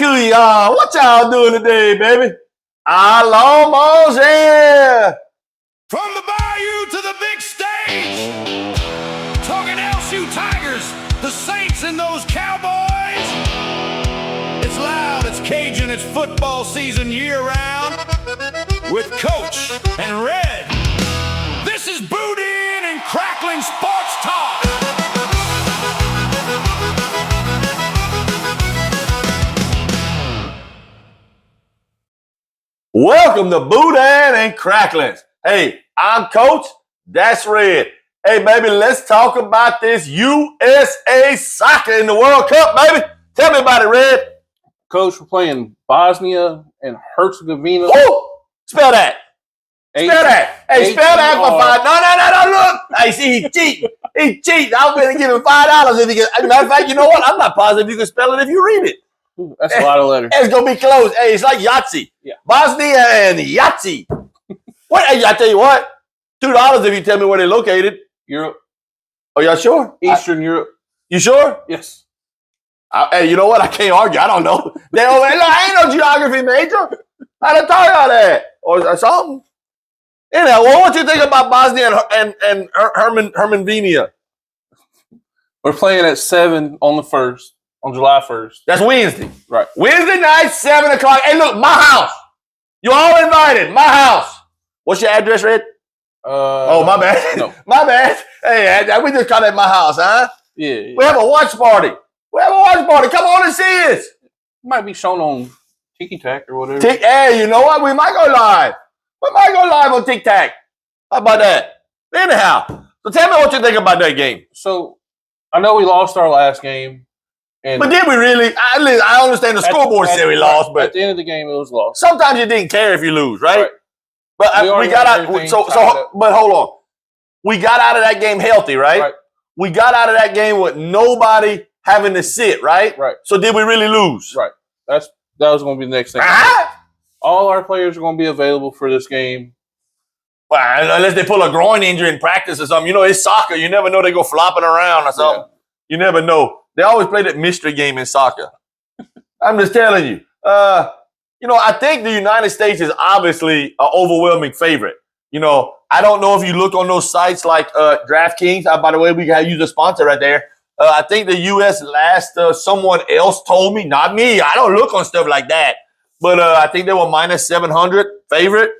Kuya. What y'all doing today, baby? Almost here. From the bayou to the big stage, talking LSU Tigers, the Saints and those Cowboys. It's loud, it's Cajun, it's football season year-round with Coach and Red. This is Boudin and Crackling Sports Talk. Welcome to Boudin and Cracklins. Hey, I'm Coach. That's Red. Hey, baby, let's talk about this USA soccer in the World Cup, baby. Tell me about it, Red. Coach, we're playing Bosnia and Herzegovina. Woo! Spell that. Spell that. Hey, spell that for $5. No, look. Hey, see, he's cheating. He's cheating. I'm going to give him $5 if he can. As a matter of fact, you know what? I'm not positive you can spell it if you read it. Ooh, that's a lot of letters. It's going to be close. Hey, it's like Yahtzee. Yeah. Bosnia and Yahtzee. What? Hey, I tell you what. $2 if you tell me where they're located. Europe. Oh, y'all sure? Eastern Europe. You sure? Yes. Hey, you know what? I can't argue. I don't know. They over there. Look, I ain't no geography major. I done tell y'all that. Or something. Anyhow, well, what you think about Bosnia and Herzegovina? We're playing at 7 on the 1st, on July 1st. That's Wednesday. Right. Wednesday night, 7 o'clock. Hey, look, my house. You all invited. My house. What's your address, Red? Oh, my bad. No. My bad. Hey, we just called it my house, huh? Yeah. We have a watch party. Come on and see us. Might be shown on Tiki Tac or whatever. Hey, you know what? We might go live. On TikTok. How about that? Anyhow, so tell me what you think about that game. So, I know we lost our last game. But did we really? I understand the scoreboard said we lost, but at the end of the game, it was lost. sometimes you didn't care if you lose, right? But we got out. But hold on. We got out of that game healthy, right? We got out of that game with nobody having to sit, right? Right. So did we really lose? Right. That was going to be the next thing. All our players are going to be available for this game. Well, unless they pull a groin injury in practice or something. You know, it's soccer. You never know they go flopping around or something. Yeah. You never know. They always play that mystery game in soccer. I'm just telling you. You know, I think the United States is obviously an overwhelming favorite. You know, I don't know if you look on those sites like DraftKings. By the way, we got to use a sponsor right there. I think the U.S. someone else told me, not me. I don't look on stuff like that. But I think they were minus 700 favorite.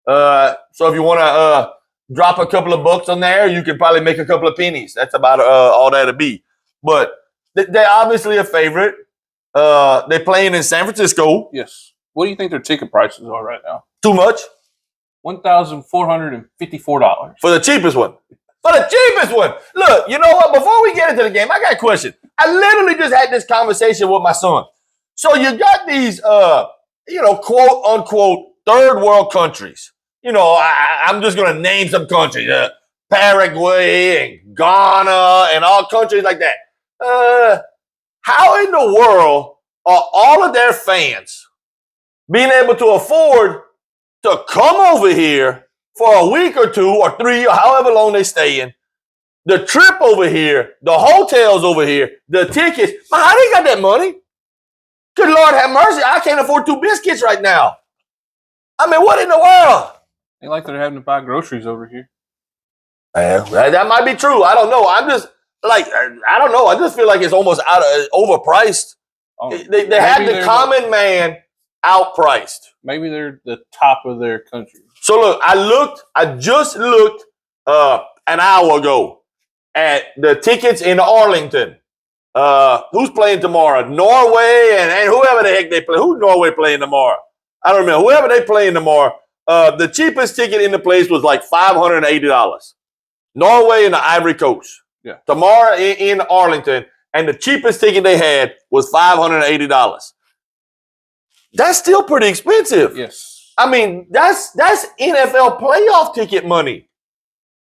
So if you want to drop a couple of bucks on there, you can probably make a couple of pennies. That's about all that'll be. But they're obviously a favorite. They're playing in San Francisco. Yes. What do you think their ticket prices are right now? Too much? $1,454. For the cheapest one. Look, you know what? Before we get into the game, I got a question. I literally just had this conversation with my son. So you got these, quote unquote, third world countries. You know, I'm just going to name some countries. Paraguay and Ghana and all countries like that. How in the world are all of their fans being able to afford to come over here for a week or 2 or 3 or however long they stay in, the trip over here, the hotels over here, the tickets? Man, how they got that money? Good Lord have mercy. I can't afford 2 biscuits right now. I mean, what in the world? Ain't like they're having to buy groceries over here. That might be true. I don't know. I'm just like, I don't know. I just feel like it's almost overpriced. Oh, they have the common man outpriced. Maybe they're the top of their country. So look, I just looked an hour ago at the tickets in Arlington. Who's playing tomorrow? Norway and whoever the heck they play. Who's Norway playing tomorrow? I don't remember. Whoever they playing tomorrow. The cheapest ticket in the place was like $580. Norway and the Ivory Coast. Yeah. Tomorrow in Arlington, and the cheapest ticket they had was $580. That's still pretty expensive. Yes. I mean, that's NFL playoff ticket money.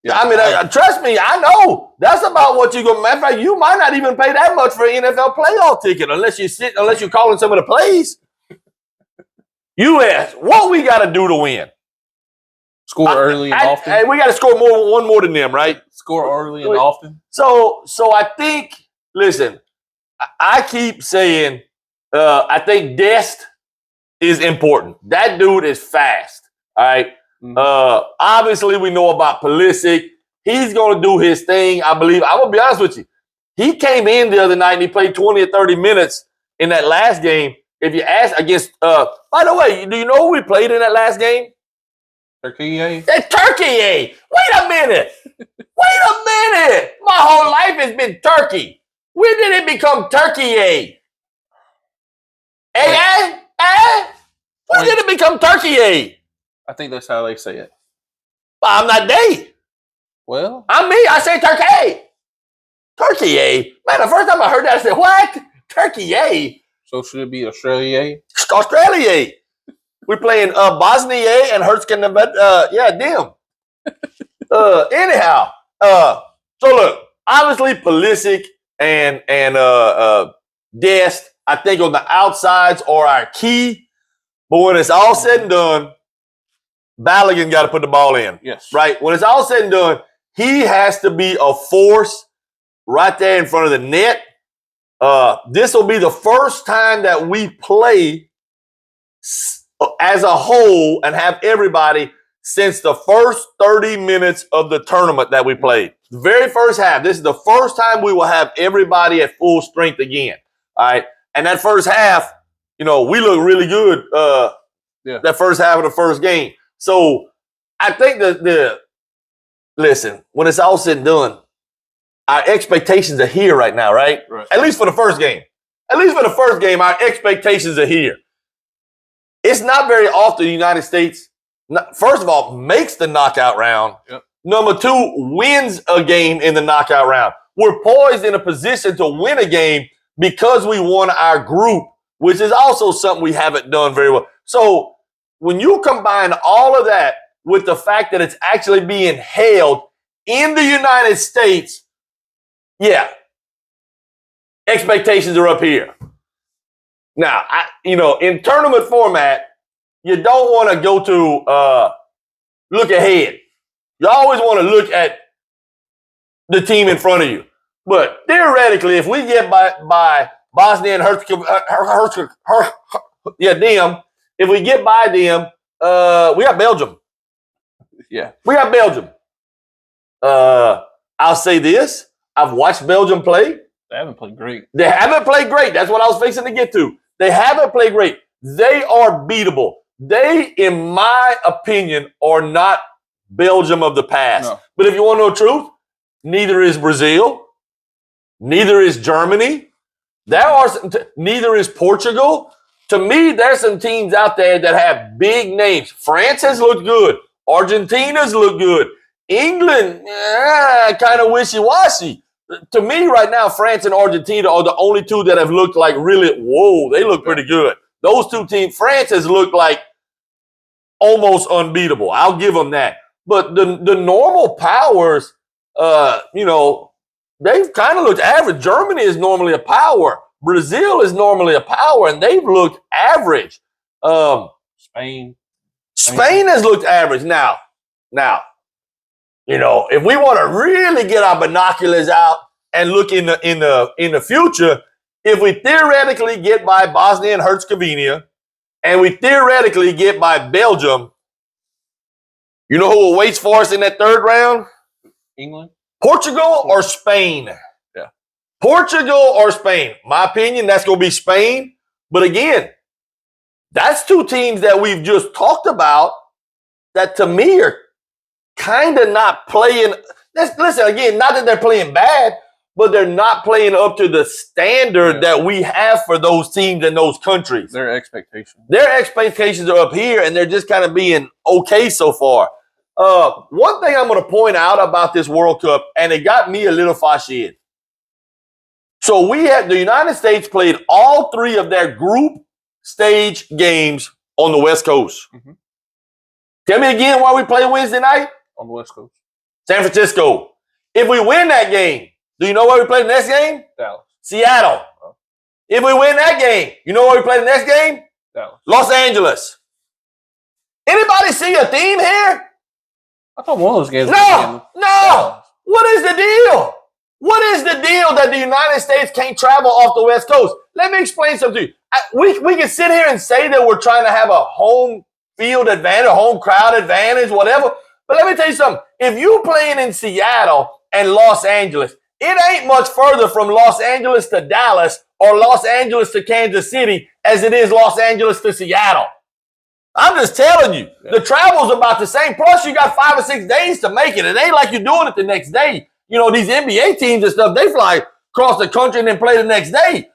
Yeah. I mean, trust me, I know. That's about what you go. Matter of fact, you might not even pay that much for an NFL playoff ticket unless you're calling some of the plays. U.S., what we got to do to win? Score early and often. We got to score one more than them, right? Score early and often. So I think, listen, I keep saying I think Dest is important. That dude is fast. All right. Obviously, we know about Pulisic. He's going to do his thing. I believe. I'm going to be honest with you. He came in the other night and he played 20 or 30 minutes in that last game. If you ask against, by the way, do you know who we played in that last game? Turkey, eh? That's Turkey, eh? Wait a minute. My whole life has been Turkey. When did it become Turkey, eh? When did it become Turkey, eh? I think that's how they say it. I'm not they. Well, I'm me. I say Turkey. Turkey, eh? Man, the first time I heard that, I said, what? Turkey, eh? so should it be Australia, eh? Australia, eh? We're playing Bosnia and Herz, them. Anyhow, so look, obviously Pulisic and Dest, I think on the outsides are our key. But when it's all said and done, Balogun got to put the ball in. Yes. Right? When it's all said and done, he has to be a force right there in front of the net. This will be the first time that we play as a whole and have everybody since the first 30 minutes of the tournament that we played. The very first half. This is the first time we will have everybody at full strength again. All right. And that first half, we look really good. That first half of the first game. So I think listen, when it's all said and done, our expectations are here right now, right? At least for the first game. Our expectations are here. It's not very often the United States, first of all, makes the knockout round. Yep. Number two, wins a game in the knockout round. We're poised in a position to win a game because we won our group, which is also something we haven't done very well. So when you combine all of that with the fact that it's actually being held in the United States, yeah, expectations are up here. Now, in tournament format, you don't want to go to look ahead. You always want to look at the team in front of you. But theoretically, if we get by Bosnia and if we get by them, we got Belgium. Yeah. We got Belgium. I'll say this. I've watched Belgium play. They haven't played great. That's what I was fixing to get to. They haven't played great. They are beatable. They, in my opinion, are not Belgium of the past. No. But if you want to know the truth, neither is Brazil. Neither is Germany. Neither is Portugal. To me, there's some teams out there that have big names. France has looked good. Argentina's looked good. England, kind of wishy-washy. To me, right now, France and Argentina are the only two that have looked like really, they look pretty good. Those two teams, France has looked like almost unbeatable. I'll give them that. But the normal powers, they've kind of looked average. Germany is normally a power. Brazil is normally a power, and they've looked average. Spain has looked average. Now, if we want to really get our binoculars out and look in the future, if we theoretically get by Bosnia and Herzegovina, and we theoretically get by Belgium, you know who awaits for us in that third round? England? Portugal or Spain? Yeah. Portugal or Spain. My opinion, that's going to be Spain. But again, that's two teams that we've just talked about that to me are kind of not playing. Listen, again, not that they're playing bad, but they're not playing up to the standard that we have for those teams in those countries. Their expectations are up here, and they're just kind of being okay so far. One thing I'm going to point out about this World Cup, and it got me a little fascinated. So the United States played all three of their group stage games on the West Coast. Mm-hmm. Tell me again why we play Wednesday night? On the West Coast. San Francisco. If we win that game, do you know where we play the next game? Dallas. Seattle. Oh. If we win that game, you know where we play the next game? Dallas. Los Angeles. Anybody see a theme here? I thought one of those games. No. What is the deal? What is the deal that the United States can't travel off the West Coast? let me explain something to you. We can sit here and say that we're trying to have a home field advantage, a home crowd advantage, whatever. But let me tell you something. If you're playing in Seattle and Los Angeles, it ain't much further from Los Angeles to Dallas or Los Angeles to Kansas City as it is Los Angeles to Seattle. I'm just telling you, the travel's about the same. Plus, you got 5 or 6 days to make it. It ain't like you're doing it the next day. You know, these NBA teams and stuff, they fly across the country and then play the next day.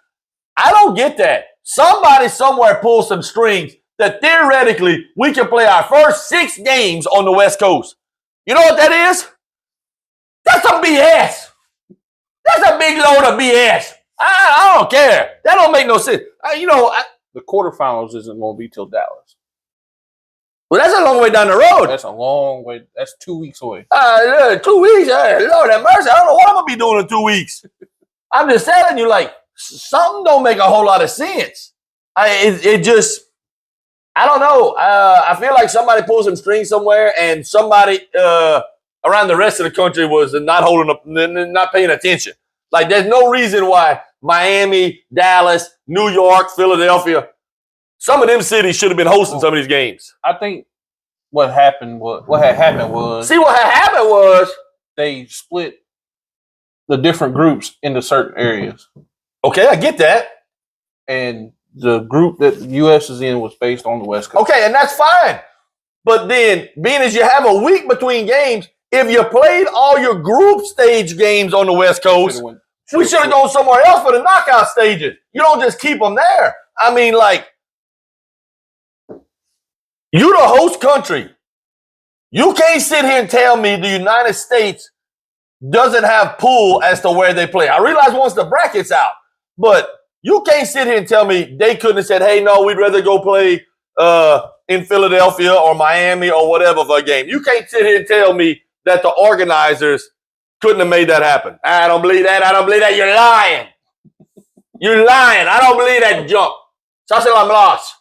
I don't get that. Somebody somewhere pulls some strings that theoretically we can play our first 6 games on the West Coast. You know what that is? That's some BS. That's a big load of BS. I don't care. That don't make no sense. The quarterfinals isn't going to be till Dallas. Well, that's a long way down the road. That's a long way. That's 2 weeks away. 2 weeks? Lord have mercy. I don't know what I'm going to be doing in 2 weeks. I'm just telling you, like, something don't make a whole lot of sense. It just, I don't know. I feel like somebody pulled some strings somewhere and somebody around the rest of the country was not holding up, not paying attention. Like, there's no reason why Miami, Dallas, New York, Philadelphia, some of them cities should have been hosting some of these games. I think what had happened was they split the different groups into certain areas. Okay, I get that. And the group that the U.S. is in was based on the West Coast. Okay, and that's fine. But then, being as you have a week between games, if you played all your group stage games on the West Coast, we should have gone somewhere else for the knockout stages. You don't just keep them there. I mean, like, you the host country. You can't sit here and tell me the United States doesn't have pull as to where they play. I realize once the bracket's out, but you can't sit here and tell me they couldn't have said, hey, no, we'd rather go play in Philadelphia or Miami or whatever for a game. You can't sit here and tell me that the organizers couldn't have made that happen. I don't believe that. I don't believe that. You're lying. You're lying. I don't believe that junk. So I said I'm lost.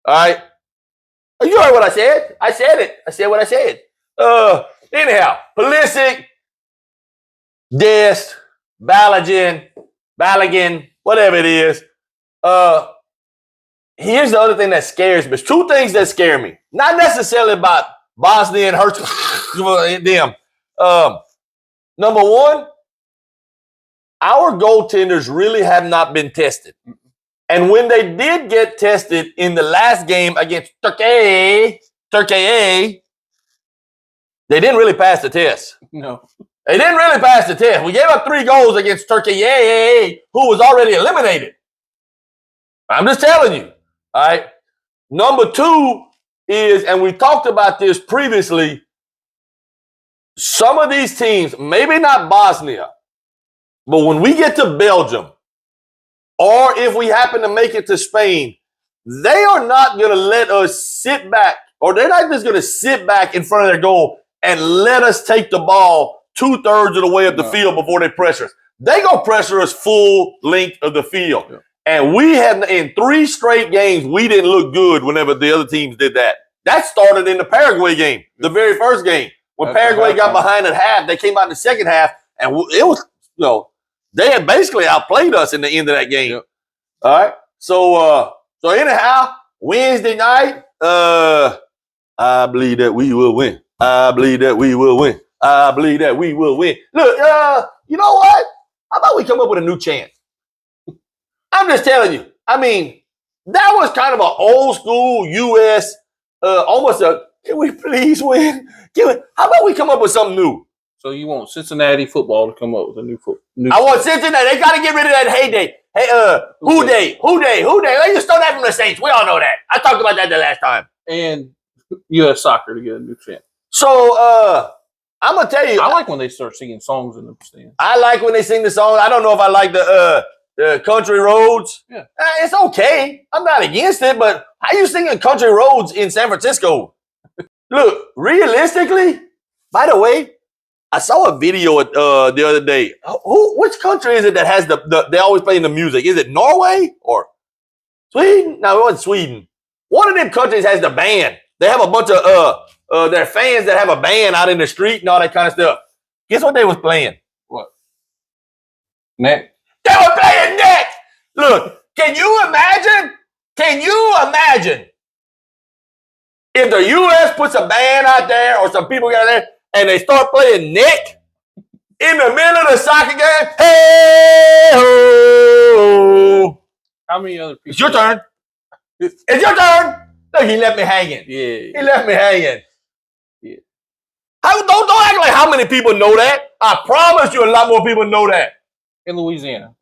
All right. You heard what I said. I said it. I said what I said. Anyhow, Pulisic, Dest, Balogun, whatever it is. Here's the other thing that scares me. There's 2 things that scare me. Not necessarily about Bosnia and Herz. Them. Number 1, our goaltenders really have not been tested. And when they did get tested in the last game against Turkey, they didn't really pass the test. No. They didn't really pass the test. We gave up 3 goals against Turkey, who was already eliminated. I'm just telling you. All right. Number 2 is, and we talked about this previously, some of these teams, maybe not Bosnia, but when we get to Belgium, or if we happen to make it to Spain, they are not going to let us sit back, or they're not just going to sit back in front of their goal and let us take the ball 2/3 of the way up the field before they pressure us. They going to pressure us full length of the field. Yeah. And we had, in 3 straight games, we didn't look good whenever the other teams did that. That started in the Paraguay game, the very first game. When Paraguay got behind at half, they came out in the second half, and it was, they had basically outplayed us in the end of that game. Yep. All right. So anyhow, Wednesday night, I believe that we will win. I believe that we will win. I believe that we will win. Look, you know what? How about we come up with a new chant? I'm just telling you. I mean, that was kind of an old school U.S. Almost a, can we please win? How about we come up with something new? So you want Cincinnati football to come up with a new I want Cincinnati. They got to get rid of that heyday. Hey, who day? They just stole that from the Saints. We all know that. I talked about that the last time. And U.S. soccer to get a new chant. So, I'm going to tell you. I like when they start singing songs in the stands. I like when they sing the song. I don't know if I like the Country Roads. Yeah. It's okay. I'm not against it, but how you singing Country Roads in San Francisco? Look, realistically, by the way, I saw a video the other day. Which country is it that has they always playing the music? Is it Norway or Sweden? No, it wasn't Sweden. One of them countries has the band. They have a bunch of their fans that have a band out in the street and all that kind of stuff. Guess what they was playing? What? Neck. They were playing Neck. Look, Can you imagine? Can you imagine if the U.S. puts a band out there or some people get out there and they start playing Nick in the middle of the soccer game? Hey ho! How many other people? It's your turn. It's your turn. Look, he left me hanging. Yeah. He left me hanging. Yeah. Don't act like how many people know that. I promise you a lot more people know that. In Louisiana.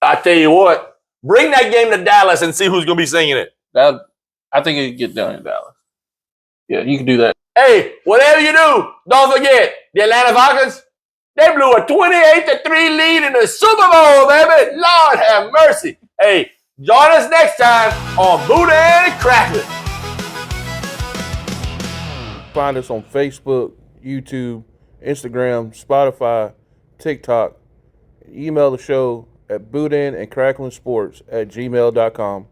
I tell you what, bring that game to Dallas and see who's going to be singing it. I think it'd get done in Dallas. Yeah, you can do that. Hey, whatever you do, don't forget, the Atlanta Falcons, they blew a 28-3 lead in the Super Bowl, baby. Lord have mercy. Hey, join us next time on Boudin and Crackling. Find us on Facebook, YouTube, Instagram, Spotify, TikTok. Email the show at boudinandcracklinsports@gmail.com.